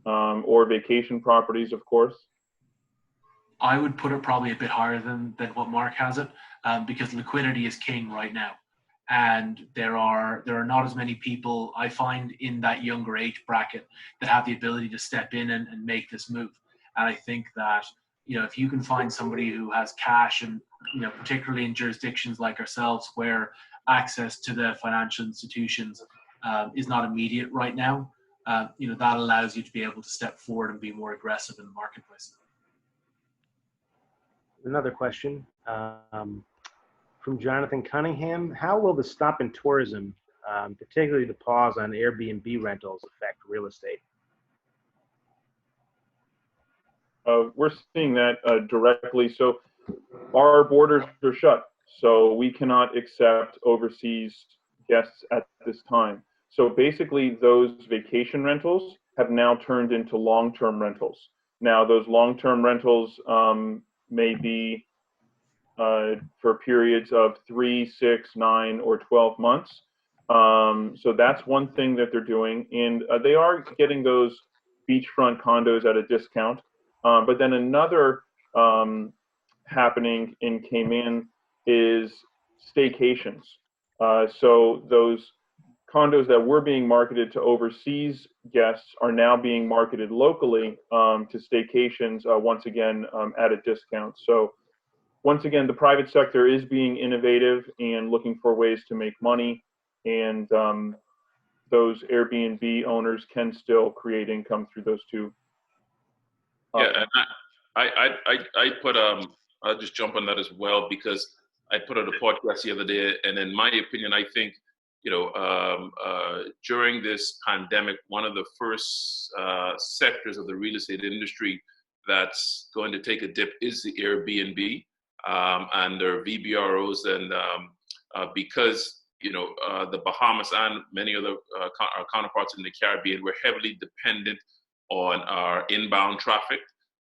or vacation properties, of course. I would put it probably a bit higher than what Mark has it, because liquidity is king right now. And there are not as many people, I find, in that younger age bracket that have the ability to step in and make this move. And I think that, if you can find somebody who has cash, and, particularly in jurisdictions like ourselves, where access to the financial institutions is not immediate right now, that allows you to be able to step forward and be more aggressive in the marketplace. Another question from Jonathan Cunningham. How will the stop in tourism, particularly the pause on Airbnb rentals, affect real estate? We're seeing that directly. So our borders are shut, so we cannot accept overseas guests at this time. So basically, those vacation rentals have now turned into long-term rentals. Now, those long-term rentals may be for periods of 3, 6, 9, or 12 months. So that's one thing that they're doing. And they are getting those beachfront condos at a discount. But then another happening in Cayman is staycations. So those condos that were being marketed to overseas guests are now being marketed locally to staycations, once again, at a discount. So once again, the private sector is being innovative and looking for ways to make money, and those Airbnb owners can still create income through those two. Yeah, and I put I'll just jump on that as well, because I put out a podcast the other day, and in my opinion, I think during this pandemic, one of the first sectors of the real estate industry that's going to take a dip is the Airbnb and their VBROs, and because the Bahamas and many other our counterparts in the Caribbean, we're heavily dependent on our inbound traffic.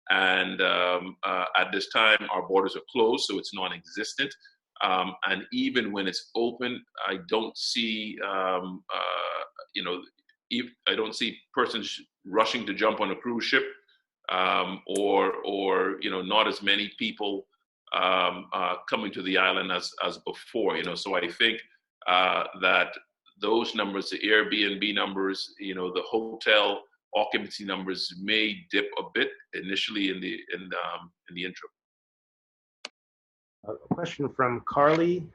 And at this time, our borders are closed, so it's non-existent. And even when it's open, I don't see, I don't see persons rushing to jump on a cruise ship, or not as many people coming to the island as before. So I think that those numbers, the Airbnb numbers, the hotel occupancy numbers may dip a bit initially in the interim. A question from Carly.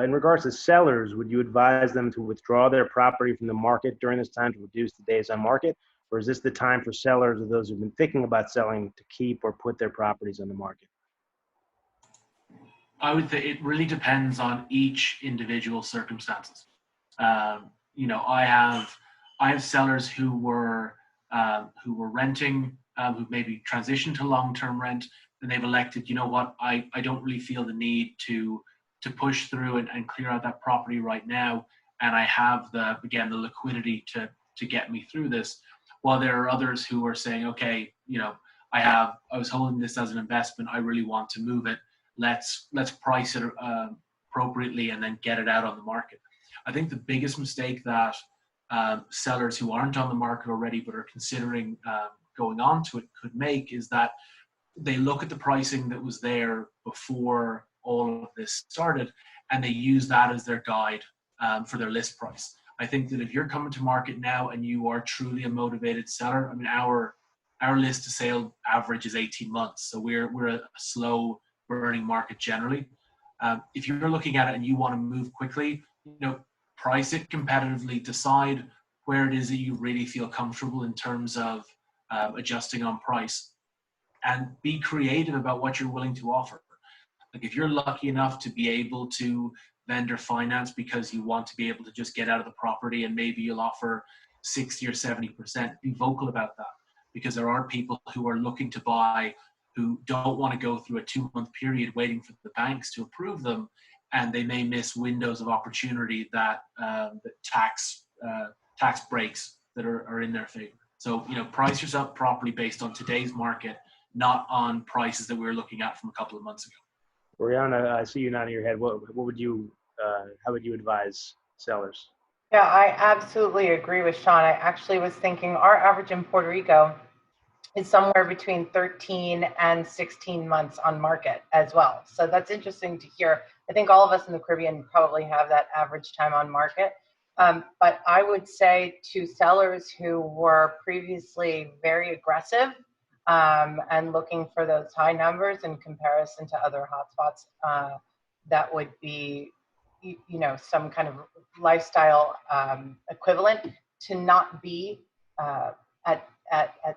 In regards to sellers, would you advise them to withdraw their property from the market during this time to reduce the days on market? Or is this the time for sellers or those who've been thinking about selling to keep or put their properties on the market? I would say it really depends on each individual circumstances. I have sellers who were renting, who maybe transitioned to long-term rent, and they've elected, you know what, I don't really feel the need to push through and clear out that property right now, and I have the liquidity to get me through this. While there are others who are saying, okay, I was holding this as an investment, I really want to move it. Let's price it appropriately and then get it out on the market. I think the biggest mistake that sellers who aren't on the market already but are considering going on to it could make is that they look at the pricing that was there before all of this started, and they use that as their guide for their list price. I think that if you're coming to market now and you are truly a motivated seller, I mean, our list to sale average is 18 months, so we're a slow burning market generally. If you're looking at it and you want to move quickly, price it competitively, decide where it is that you really feel comfortable in terms of adjusting on price, and be creative about what you're willing to offer. Like if you're lucky enough to be able to vendor finance because you want to be able to just get out of the property, and maybe you'll offer 60 or 70%, be vocal about that, because there are people who are looking to buy who don't want to go through a 2-month period waiting for the banks to approve them, and they may miss windows of opportunity that tax breaks that are in their favor. So, price yourself properly based on today's market, not on prices that we were looking at from a couple of months ago. Oriana, I see you nodding your head. What would you, how would you advise sellers? Yeah, I absolutely agree with Sean. I actually was thinking our average in Puerto Rico is somewhere between 13 and 16 months on market as well. So that's interesting to hear. I think all of us in the Caribbean probably have that average time on market. But I would say to sellers who were previously very aggressive and looking for those high numbers in comparison to other hotspots, that would be, some kind of lifestyle equivalent, to not be at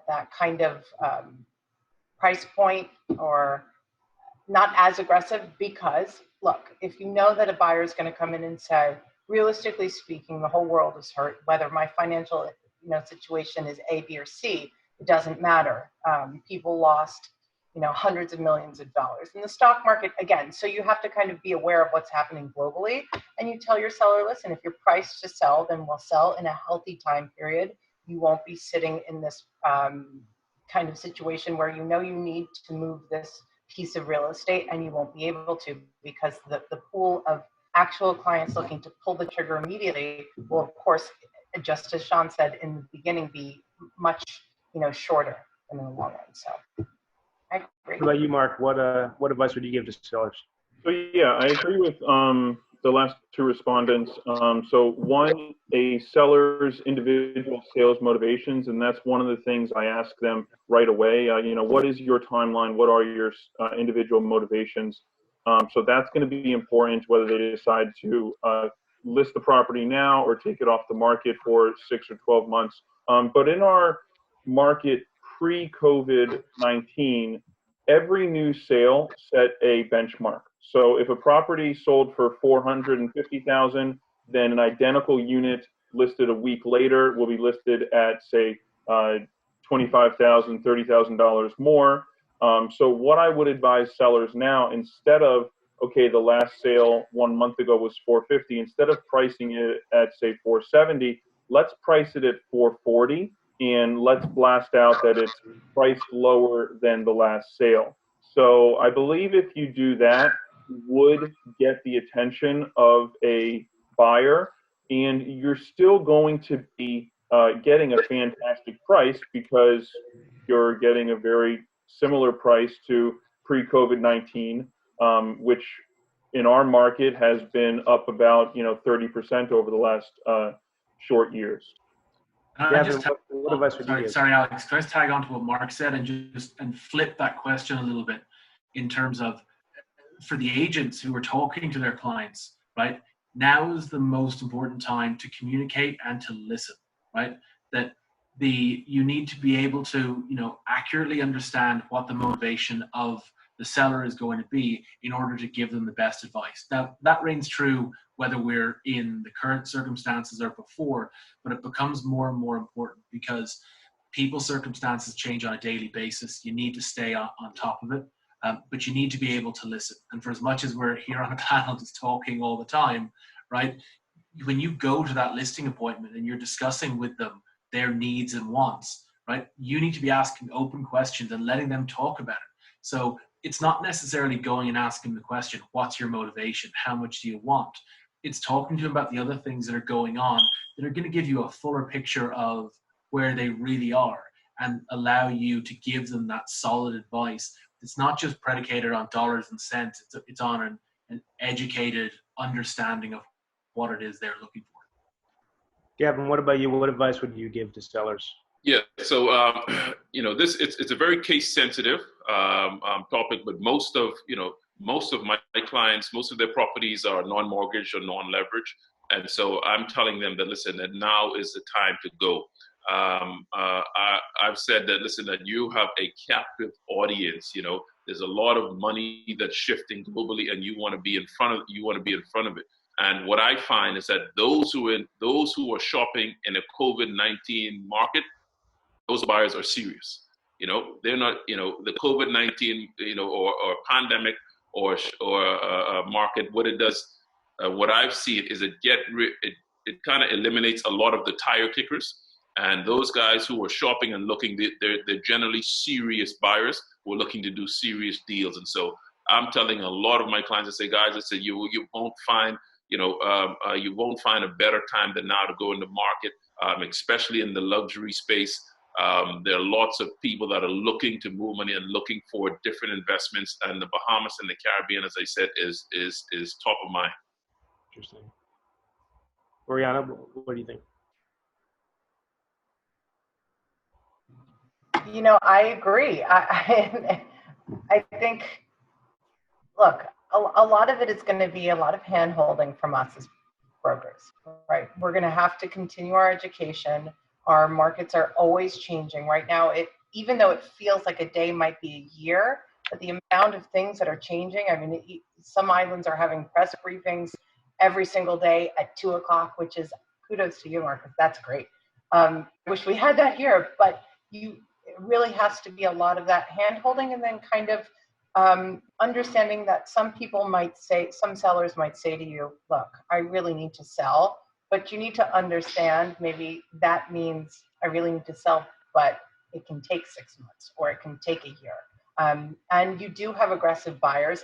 that kind of price point, or not as aggressive. Because look, if you know that a buyer is going to come in and say, realistically speaking, the whole world is hurt, whether my financial situation is A, B, or C, it doesn't matter. People lost hundreds of millions of dollars in the stock market again. So you have to kind of be aware of what's happening globally, and you tell your seller, listen, if you're priced to sell, then we'll sell in a healthy time period. You won't be sitting in this kind of situation where you need to move this piece of real estate and you won't be able to, because the pool of actual clients looking to pull the trigger immediately will, of course, just as Sean said in the beginning, be much shorter in the long run. So I agree. What about you, Mark? What advice would you give to sellers? So yeah, I agree with the last two respondents. So one, a seller's individual sales motivations, and that's one of the things I ask them right away. What is your timeline? What are your individual motivations? So that's going to be important whether they decide to list the property now or take it off the market for 6 or 12 months. But in our market pre-COVID-19, every new sale set a benchmark. So if a property sold for $450,000, then an identical unit listed a week later will be listed at, say, $25,000, $30,000 more. So what I would advise sellers now, instead of, okay, the last sale 1 month ago was $450, instead of pricing it at, say, $470, let's price it at $440, and let's blast out that it's priced lower than the last sale. So I believe if you do that, you would get the attention of a buyer, and you're still going to be getting a fantastic price, because you're getting a very similar price to pre-COVID-19, which in our market has been up about 30% over the last short years. Gavin, what advice would you give? Sorry, Alex. Can I just tag on to what Mark said and flip that question a little bit in terms of, for the agents who are talking to their clients, right? Now is the most important time to communicate and to listen, right? That you need to be able to, accurately understand what the motivation of the seller is going to be in order to give them the best advice. Now, that rings true whether we're in the current circumstances or before, but it becomes more and more important because people's circumstances change on a daily basis. You need to stay on top of it. but you need to be able to listen. And for as much as we're here on a panel just talking all the time, right? When you go to that listing appointment and you're discussing with them their needs and wants, right? You need to be asking open questions and letting them talk about it. So it's not necessarily going and asking the question, what's your motivation? How much do you want? It's talking to them about the other things that are going on that are going to give you a fuller picture of where they really are and allow you to give them that solid advice. It's not just predicated on dollars and cents. It's on an educated understanding of what it is they're looking for. Gavin, what about you? What advice would you give to sellers? Yeah, so it's a very case sensitive topic, but most of my clients, most of their properties are non-mortgage or non-leverage, and so I'm telling them that listen, that now is the time to go. I've said that listen, that you have a captive audience. There's a lot of money that's shifting globally, and you want to be in front of it. And what I find is that those who are shopping in a COVID-19 market, those buyers are serious. They're not, the COVID-19, or pandemic or market. What it does, what I've seen is it kind of eliminates a lot of the tire kickers. And those guys who are shopping and looking, they're generally serious buyers who are looking to do serious deals. And so I'm telling a lot of my clients, I say, guys, I say, you won't find, you won't find a better time than now to go in the market, especially in the luxury space. There are lots of people that are looking to move money and looking for different investments, and the Bahamas and the Caribbean, as I said, is top of mind. Interesting. Oriana, what do you think? I agree. I think, look, a lot of it is going to be a lot of hand-holding from us as brokers, right? We're going to have to continue our education. Our markets are always changing. Right now, even though it feels like a day might be a year, but the amount of things that are changing, I mean, some islands are having press briefings every single day at 2:00, which is kudos to you, Marcus. That's great. Wish we had that here, but it really has to be a lot of that hand-holding, and then kind of understanding that some sellers might say to you, look, I really need to sell, but you need to understand maybe that means I really need to sell, but it can take 6 months or it can take a year. And you do have aggressive buyers.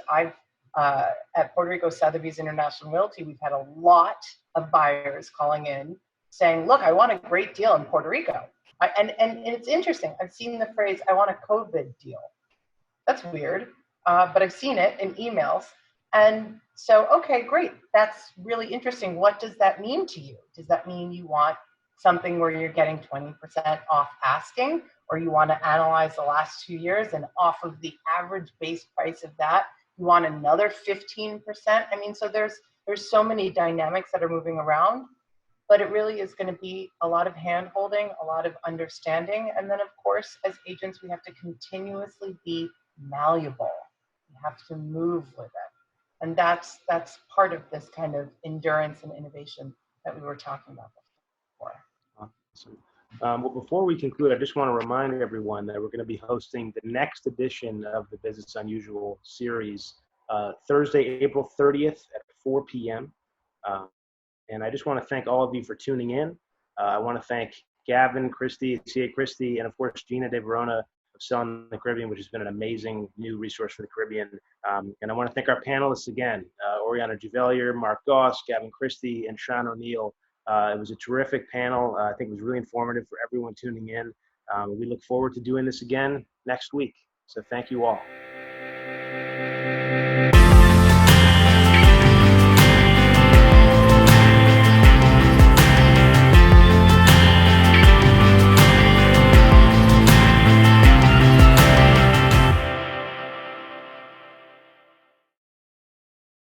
At Puerto Rico Sotheby's International Realty, we've had a lot of buyers calling in saying, look, I want a great deal in Puerto Rico. And it's interesting. I've seen the phrase, I want a COVID deal. That's weird, but I've seen it in emails. And so, okay, great. That's really interesting. What does that mean to you? Does that mean you want something where you're getting 20% off asking, or you want to analyze the last 2 years and off of the average base price of that, you want another 15%? I mean, so there's so many dynamics that are moving around, but it really is going to be a lot of hand-holding, a lot of understanding. And then, of course, as agents, we have to continuously be malleable. We have to move with it. And that's part of this kind of endurance and innovation that we were talking about before. Awesome. Well, before we conclude, I just want to remind everyone that we're going to be hosting the next edition of the Business Unusual series Thursday, April 30th at 4 p.m. And I just want to thank all of you for tuning in. I want to thank Gavin Christie, CA Christie, and of course, Gina De Verona of Selling the Caribbean, which has been an amazing new resource for the Caribbean. And I want to thank our panelists again, Oriana Juvelier, Mark Gaus, Gavin Christie, and Sean O'Neill. It was a terrific panel. I think it was really informative for everyone tuning in. We look forward to doing this again next week. So thank you all.